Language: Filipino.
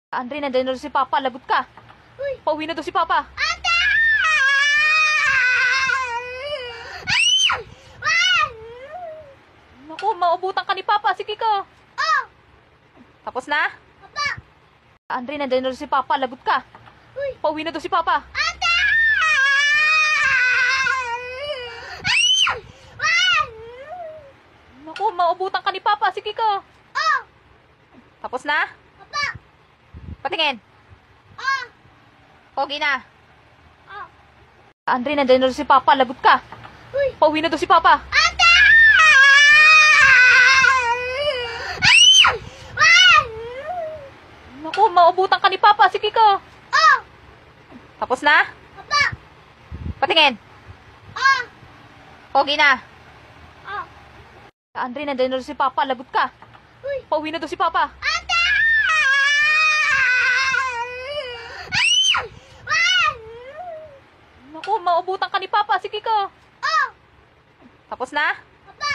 Andre, nandiyan na si Papa. Lagot ka. Uy! Pauwi na daw si Papa. Ate! Naku, maubutan ka ni Papa. Sige ka. Oh! Tapos na? Papa! Andre, nandiyan na si Papa. Lagot ka. Uy! Pauwi na daw si Papa. Ate! Naku, maubutan ka ni Papa. Sige ka. Oh! Tapos na? Papa! Patingin. Oh! Pogi na. Oh! Andre, nandiyan na si Papa. Lagot ka. Uy! Pauwi na daw si Papa. Ate! Naku, maubutan ka ni Papa. Sige ka. Oh! Tapos na? Papa! Patingin. Oh! Pogi na. Oh! Andre, nandiyan na si Papa. Lagot ka. Uy! Pauwi na daw si Papa. Ate! Naku, maubutan ka ni Papa. Sige ka. Oh! Tapos na? Papa!